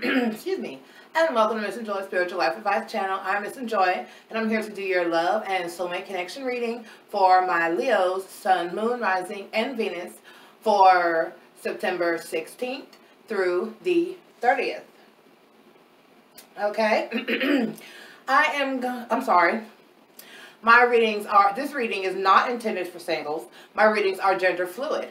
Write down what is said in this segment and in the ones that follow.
Excuse me. And welcome to MissNJoy Spiritual Life Advice Channel. I'm MissNJoy, and I'm here to do your love and soulmate connection reading for my Leos, Sun, Moon, Rising, and Venus for September 16th through the 30th. Okay? I'm sorry. My readings are, this reading is not intended for singles. My readings are gender fluid.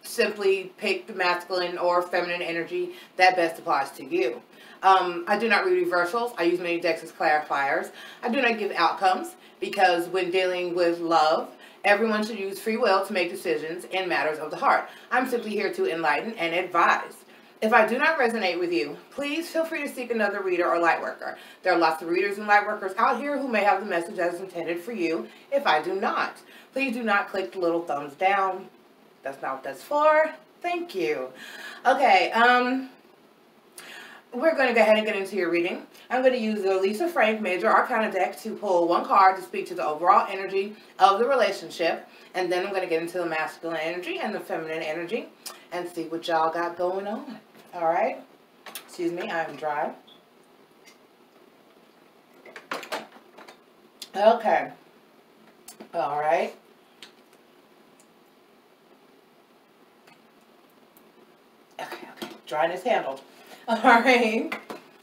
Simply pick the masculine or feminine energy that best applies to you. I do not read reversals. I use many decks as clarifiers. I do not give outcomes because when dealing with love, everyone should use free will to make decisions in matters of the heart. I'm simply here to enlighten and advise. If I do not resonate with you, please feel free to seek another reader or light worker. There are lots of readers and light workers out here who may have the message as intended for you if I do not. Please do not click the little thumbs down. That's not what that's for. Thank you. Okay, we're going to go ahead and get into your reading. I'm going to use the Lisa Frank Major Arcana deck to pull one card to speak to the overall energy of the relationship. And then I'm going to get into the masculine energy and the feminine energy and see what y'all got going on. All right? Excuse me, I'm dry. Okay. All right. Okay. Dryness handled. All right.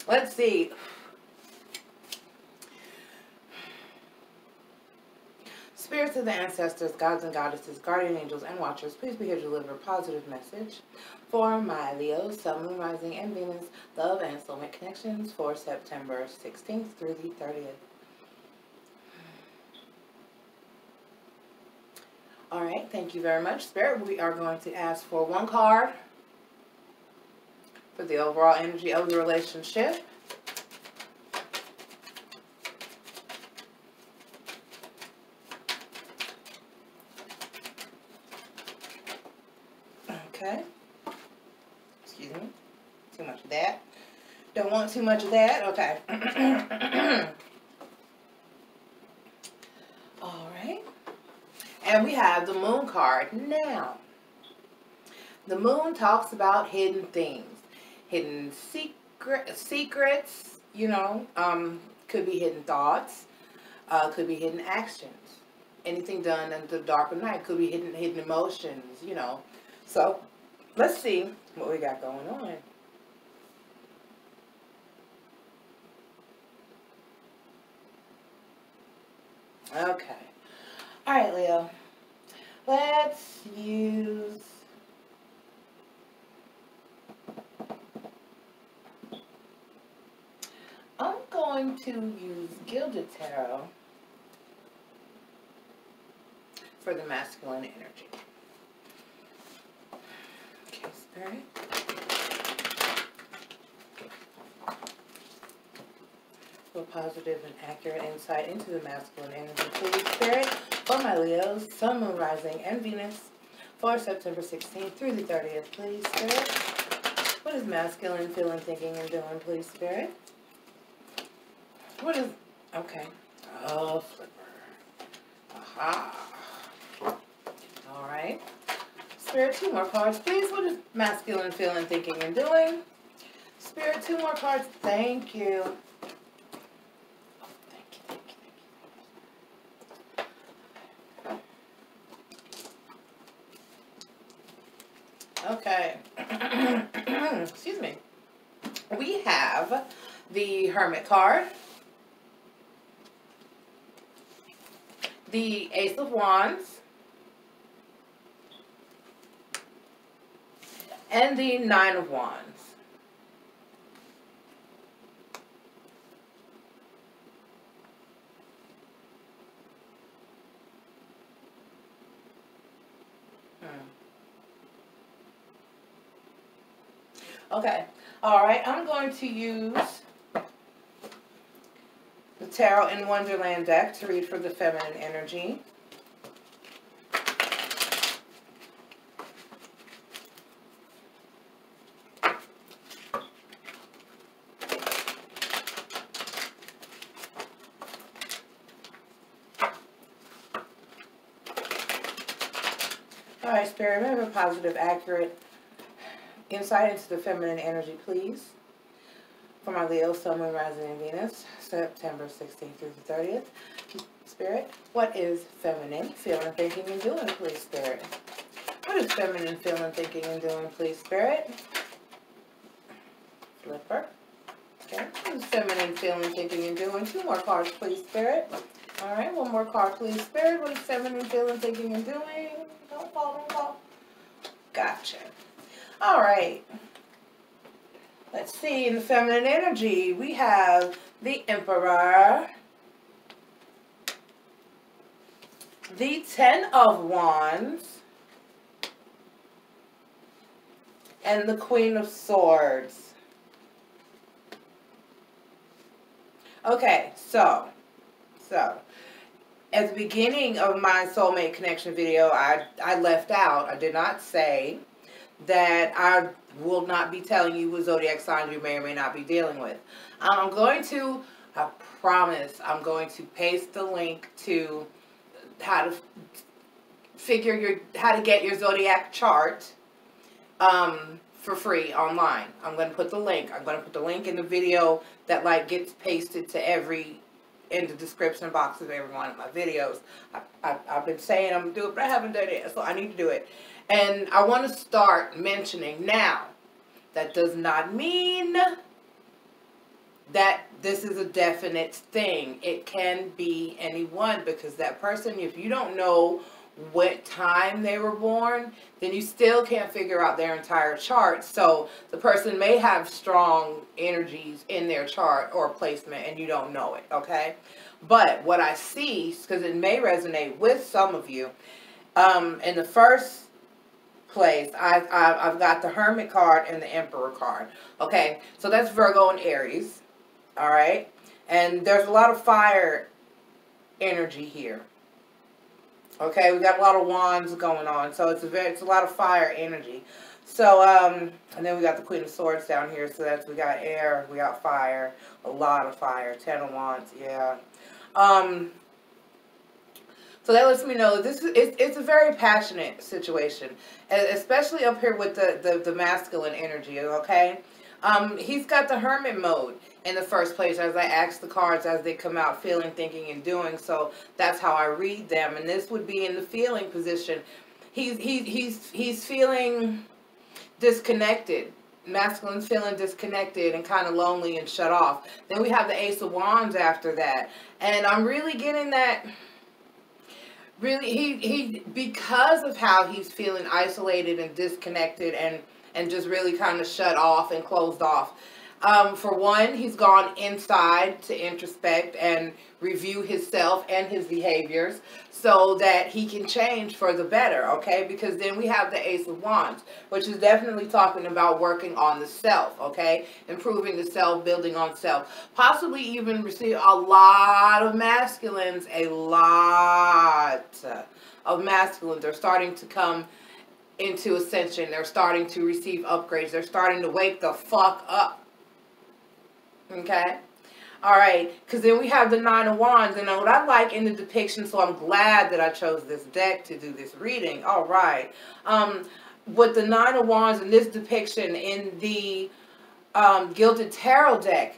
Let's see. Spirits of the ancestors, gods and goddesses, guardian angels, and watchers, please be here to deliver a positive message for my Leo, Sun, Moon, Rising, and Venus, love and soulmate connections for September 16th through the 30th. All right. Thank you very much, Spirit. We are going to ask for one card for the overall energy of the relationship. Okay. Excuse me. Too much of that. Don't want too much of that. Okay. All right. And we have the Moon card. Now, the Moon talks about hidden things. Hidden secrets, you know, could be hidden thoughts, could be hidden actions. Anything done in the dark of night could be hidden emotions, you know. So, let's see what we got going on. Okay. All right, Leo. Let's use... I'm going to use Gilded Tarot for the masculine energy. Okay, Spirit. For positive and accurate insight into the masculine energy, please, Spirit, for my Leos, Sun, Moon, Rising, and Venus for September 16th through the 30th, please, Spirit. What is masculine feeling, thinking, and doing, please, Spirit? What is... Okay. Oh, flipper. Aha. Alright. Spirit, two more cards, please. What is masculine feeling, thinking, and doing? Spirit, two more cards. Thank you. Oh, thank you. Okay. Excuse me. We have the Hermit card, the Ace of Wands, and the Nine of Wands. Okay. All right. I'm going to use the Tarot in Wonderland deck to read for the feminine energy. All right, Spirit, remember positive, accurate insight into the feminine energy, please. For my Leo, Sun, Moon, Rising, and Venus, September 16th through the 30th. Spirit, what is feminine feeling, thinking, and doing, please, Spirit? What is feminine feeling, thinking, and doing, please, Spirit? Flipper. Okay. What is feminine feeling, thinking, and doing? 2 more cards, please, Spirit. All right. 1 more card, please, Spirit. What is feminine feeling, thinking, and doing? Don't fall, don't fall. Gotcha. All right. Let's see. In the feminine energy, we have the Emperor, the 10 of Wands, and the Queen of Swords. Okay, so at the beginning of my soulmate connection video, I left out, I did not say that I will not be telling you what zodiac signs you may or may not be dealing with. I promise, I'm going to paste the link to how to get your zodiac chart for free online. I'm going to put the link. I'm going to put the link in the video that like gets pasted to in the description box of every one of my videos. I've been saying I'm going to do it, but I haven't done it, so I need to do it. And I want to start mentioning now, that does not mean that this is a definite thing. It can be anyone, because that person, if you don't know what time they were born, then you still can't figure out their entire chart. So the person may have strong energies in their chart or placement and you don't know it, okay? But what I see, because it may resonate with some of you, in the first place, I've got the Hermit card and the Emperor card. Okay, so that's Virgo and Aries. All right, and there's a lot of fire energy here. Okay, we got a lot of wands going on, so it's a lot of fire energy. So and then we got the Queen of Swords down here. So we got air, we got fire, a lot of fire. 10 of Wands, yeah. So that lets me know that it's a very passionate situation, especially up here with the masculine energy, okay? He's got the Hermit mode in the first place as I ask the cards as they come out, feeling, thinking, and doing. So that's how I read them. And this would be in the feeling position. He's feeling disconnected. Masculine's feeling disconnected and kind of lonely and shut off. Then we have the Ace of Wands after that. And I'm really getting that... Really, he because of how he's feeling isolated and disconnected and just really kind of shut off and closed off. For one, he's gone inside to introspect and review himself and his behaviors so that he can change for the better, okay? Because then we have the Ace of Wands, which is definitely talking about working on the self, okay? Improving the self, building on self. Possibly even receive a lot of masculines, a lot of masculines are starting to come into ascension. They're starting to receive upgrades. They're starting to wake the fuck up. Okay? Alright, because then we have the 9 of Wands, and what I like in the depiction, so I'm glad that I chose this deck to do this reading. Alright. With the 9 of Wands in this depiction in the Gilded Tarot deck,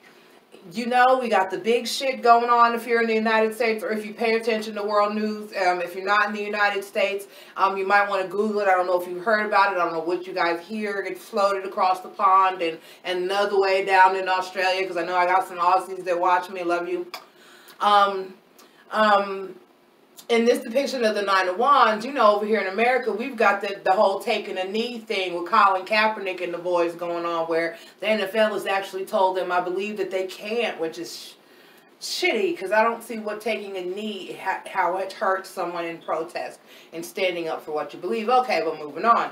you know, we got the big shit going on if you're in the United States, or if you pay attention to world news. If you're not in the United States, you might want to Google it. I don't know if you've heard about it. I don't know what you guys hear. It floated across the pond and another way down in Australia, because I know I got some Aussies that watch me. Love you. In this depiction of the 9 of Wands, you know, over here in America, we've got the whole taking a knee thing with Colin Kaepernick and the boys going on, where the NFL has actually told them, I believe, that they can't, which is shitty, because I don't see what taking a knee, how it hurts someone in protest and standing up for what you believe. Okay, but moving on.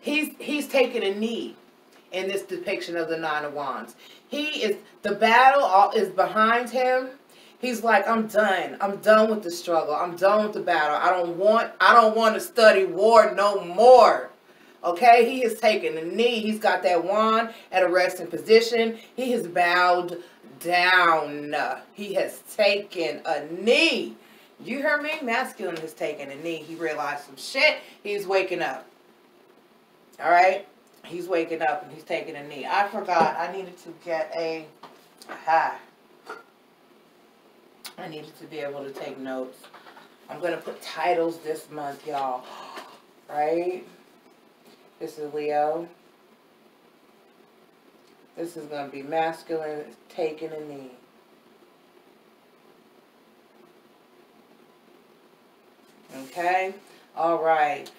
He's taking a knee in this depiction of the 9 of Wands. The battle is behind him. He's like, I'm done. I'm done with the struggle. I'm done with the battle. I don't want to study war no more. Okay? He has taken a knee. He's got that wand at a resting position. He has bowed down. He has taken a knee. You heard me? Masculine has taken a knee. He realized some shit. He's waking up. Alright? He's waking up and he's taking a knee. I forgot. I needed to get a... Aha. I needed to be able to take notes. I'm going to put titles this month, y'all. Right? This is Leo. This is going to be masculine, taking a knee. Okay? All right.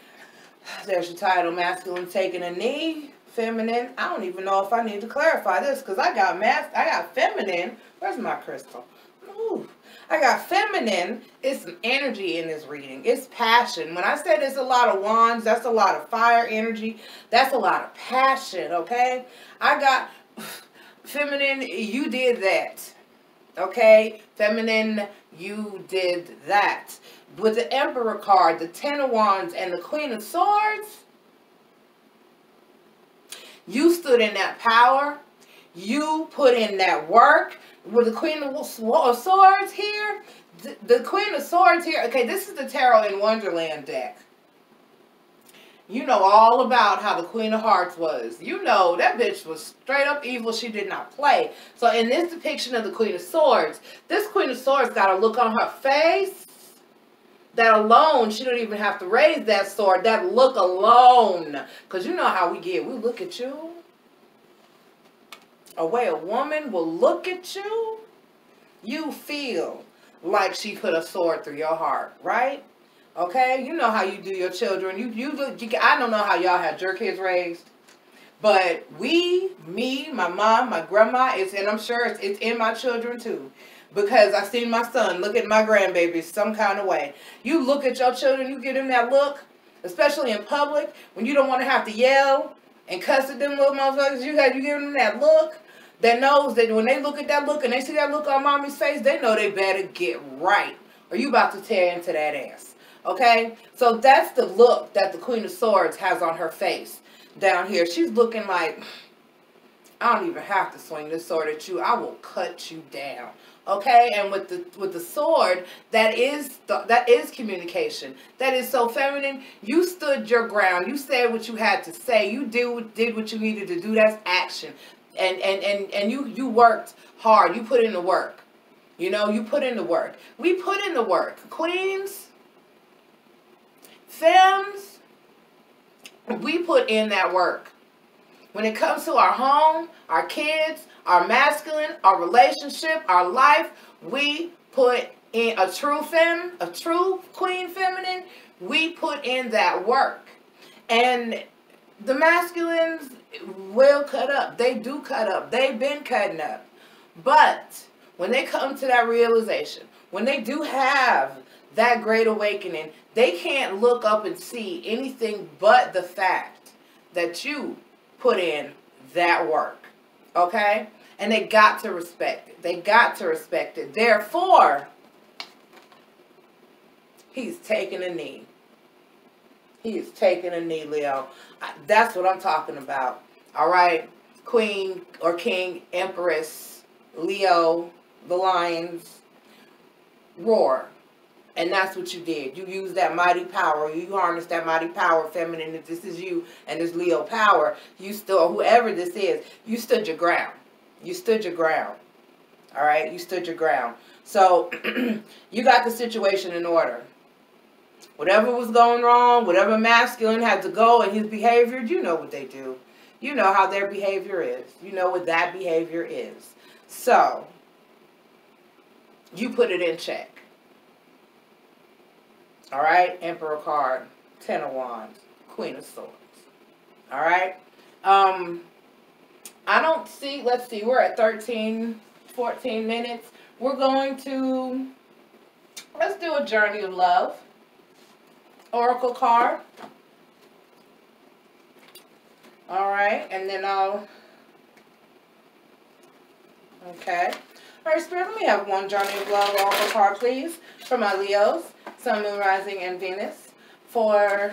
There's your title, masculine, taking a knee. Feminine. I don't even know if I need to clarify this because I got feminine. Where's my crystal? Ooh. I got feminine. It's some energy in this reading. It's passion. When I say there's a lot of wands, that's a lot of fire energy. That's a lot of passion, okay? I got feminine, you did that. Okay? Feminine, you did that. With the Emperor card, the Ten of Wands, and the Queen of Swords, you stood in that power. You put in that work. With the Queen of Swords here, the Queen of Swords here, okay, this is the Tarot in Wonderland deck. You know all about how the Queen of Hearts was. You know that bitch was straight up evil. She did not play. So in this depiction of the Queen of Swords, this Queen of Swords got a look on her face. That alone, she don't even have to raise that sword. That look alone. Because you know how we get. We look at you. A way a woman will look at you. You feel like she put a sword through your heart. Right? Okay? You know how you do your children. I don't know how y'all had your kids raised. But me, my mom, my grandma, and I'm sure it's in my children too. Because I seen my son look at my grandbabies some kind of way. You look at your children, you give them that look, especially in public, when you don't want to have to yell and cuss at them little motherfuckers, you give them that look that knows that when they look at that look and they see that look on mommy's face, they know they better get right. Or you about to tear into that ass. Okay? So that's the look that the Queen of Swords has on her face down here. She's looking like, I don't even have to swing this sword at you. I will cut you down. Okay, and with the sword, that is communication. That is so feminine. You stood your ground. You said what you had to say. You did what you needed to do. That's action. And you worked hard. You put in the work. You know, you put in the work. We put in the work. Queens, femmes, we put in that work. When it comes to our home, our kids, our masculine, our relationship, our life, we put in a true femme, a true queen feminine, we put in that work. And the masculines will cut up. They do cut up. They've been cutting up. But when they come to that realization, when they do have that great awakening, they can't look up and see anything but the fact that you put in that work. Okay? And they got to respect it. They got to respect it. Therefore, he's taking a knee. He is taking a knee, Leo. That's what I'm talking about. All right? Queen or King, Empress, Leo, the Lions, roar. And that's what you did. You used that mighty power. You harnessed that mighty power, feminine. If this is you and this Leo power, you still, whoever this is, you stood your ground. You stood your ground. All right? You stood your ground. So, you got the situation in order. Whatever was going wrong, whatever masculine had to go in his behavior, you know what they do. You know how their behavior is. You know what that behavior is. So, you put it in check. All right, Emperor card, Ten of Wands, Queen of Swords. All right. I don't see, let's see, we're at 13, 14 minutes. We're going to, let's do a Journey of Love. Oracle card. All right, and then okay. All right, Spirit, let me have one Journey of Love Oracle card, please, for my Leos. Sun, Moon, Rising, and Venus for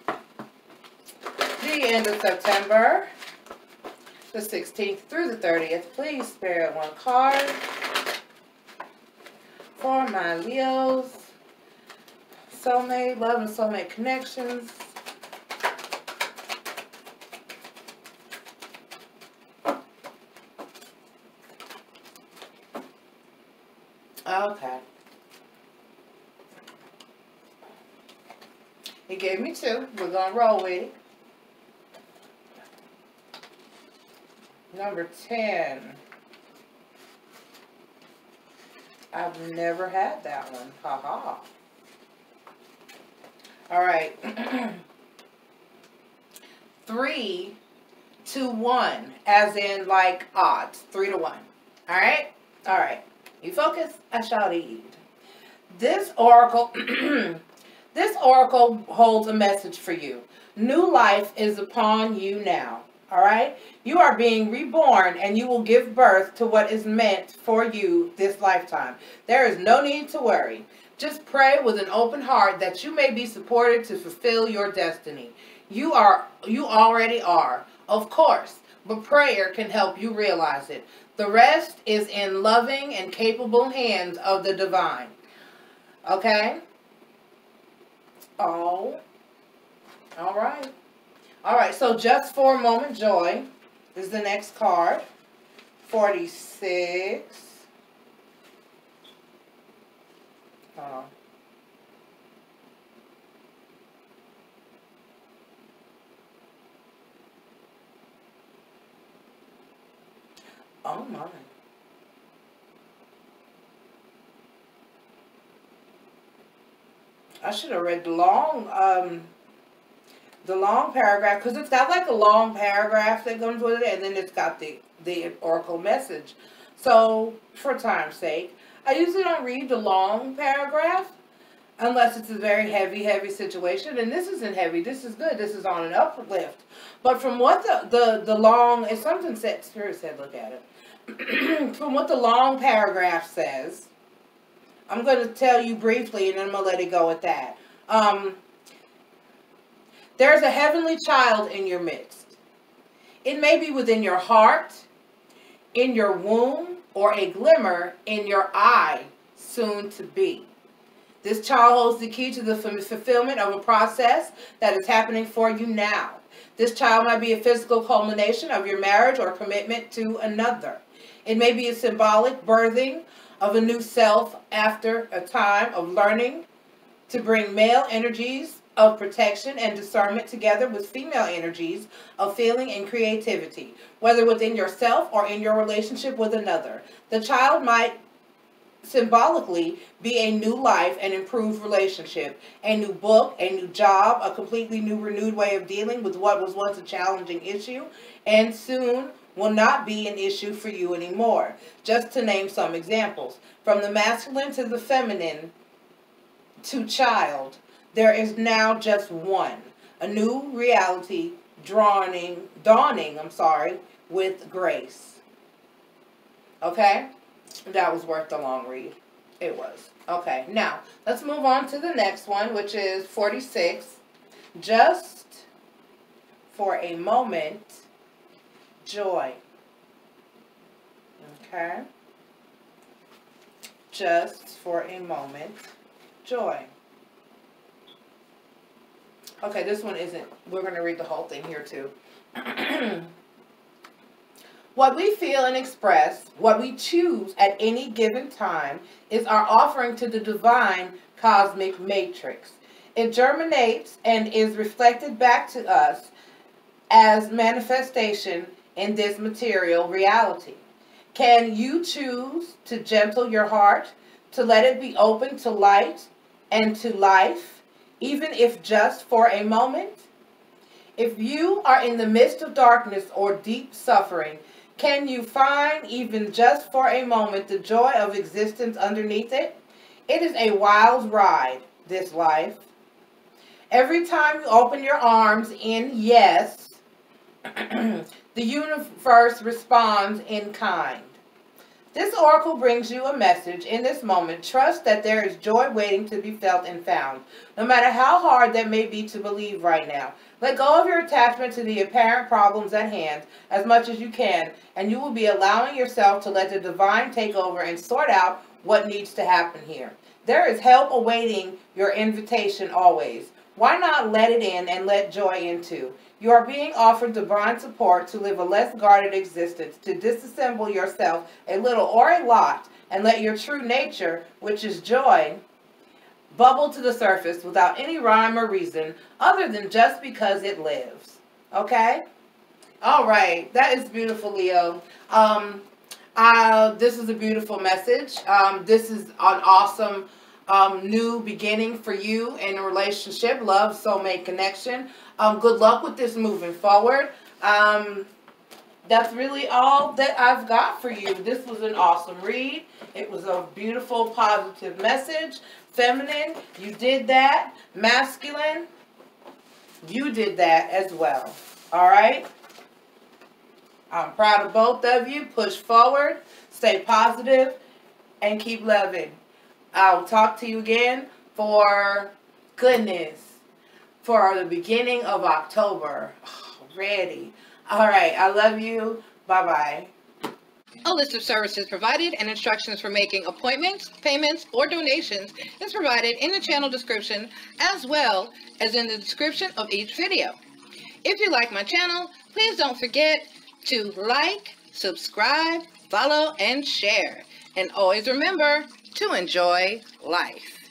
the end of September, the 16th through the 30th. Please, Spirit, one card for my Leos. Soulmate, love and soulmate connections. He gave me 2. We're going to roll with it. Number 10. I've never had that one. Ha ha. All right. 3 to 1, as in like odds. 3 to 1. All right? All right. You focus? I shall lead. This oracle, this oracle holds a message for you. New life is upon you now. All right? You are being reborn, and you will give birth to what is meant for you this lifetime. There is no need to worry. Just pray with an open heart that you may be supported to fulfill your destiny. You already are, of course, but prayer can help you realize it. The rest is in loving and capable hands of the divine. Okay? Oh. All right. All right, so just for a moment, joy is the next card. 46. Oh my. I should have read the long paragraph, because it's got like a long paragraph that comes with it, and then it's got the oracle message. So, for time's sake, I usually don't read the long paragraph unless it's a very heavy situation, and this isn't heavy. This is good. This is on an uplift. But from what the long, if something said, Spirit said, look at it. From what the long paragraph says, I'm going to tell you briefly, and then I'm going to let it go at that. There's a heavenly child in your midst. It may be within your heart, in your womb, or a glimmer in your eye, soon to be. This child holds the key to the fulfillment of a process that is happening for you now. This child might be a physical culmination of your marriage or commitment to another. It may be a symbolic birthing of a new self after a time of learning to bring male energies of protection and discernment together with female energies of feeling and creativity, whether within yourself or in your relationship with another. The child might symbolically be a new life, an improved relationship, a new book, a new job, a completely new, renewed way of dealing with what was once a challenging issue, and soon will not be an issue for you anymore. Just to name some examples. From the masculine to the feminine to child, there is now just one. A new reality dawning, with grace. Okay? That was worth the long read. It was. Okay, now, let's move on to the next one, which is 46. Just for a moment, joy. Okay? Just for a moment, joy. Okay, this one isn't. We're going to read the whole thing here too. What we feel and express, what we choose at any given time, is our offering to the divine cosmic matrix. It germinates and is reflected back to us as manifestation in this material reality. Can you choose to gentle your heart, to let it be open to light and to life, even if just for a moment? If you are in the midst of darkness or deep suffering, can you find, even just for a moment, the joy of existence underneath it? It is a wild ride, this life. Every time you open your arms in yes, the universe responds in kind. This oracle brings you a message in this moment. Trust that there is joy waiting to be felt and found, no matter how hard that may be to believe right now. Let go of your attachment to the apparent problems at hand as much as you can, and you will be allowing yourself to let the divine take over and sort out what needs to happen here. There is help awaiting your invitation always. Why not let it in and let joy in too? You are being offered divine support to live a less guarded existence, to disassemble yourself a little or a lot, and let your true nature, which is joy, bubble to the surface without any rhyme or reason other than just because it lives. Okay? All right. That is beautiful, Leo. This is a beautiful message. This is an awesome new beginning for you in a relationship, love, soulmate connection. Good luck with this moving forward. That's really all that I've got for you. This was an awesome read. It was a beautiful, positive message. Feminine, you did that. Masculine, you did that as well. All right? I'm proud of both of you. Push forward, stay positive, and keep loving. I'll talk to you again for the beginning of October. Ready. All right. I love you. Bye-bye. A list of services provided and instructions for making appointments, payments, or donations is provided in the channel description as well as in the description of each video. If you like my channel, please don't forget to like, subscribe, follow, and share. And always remember to enjoy life.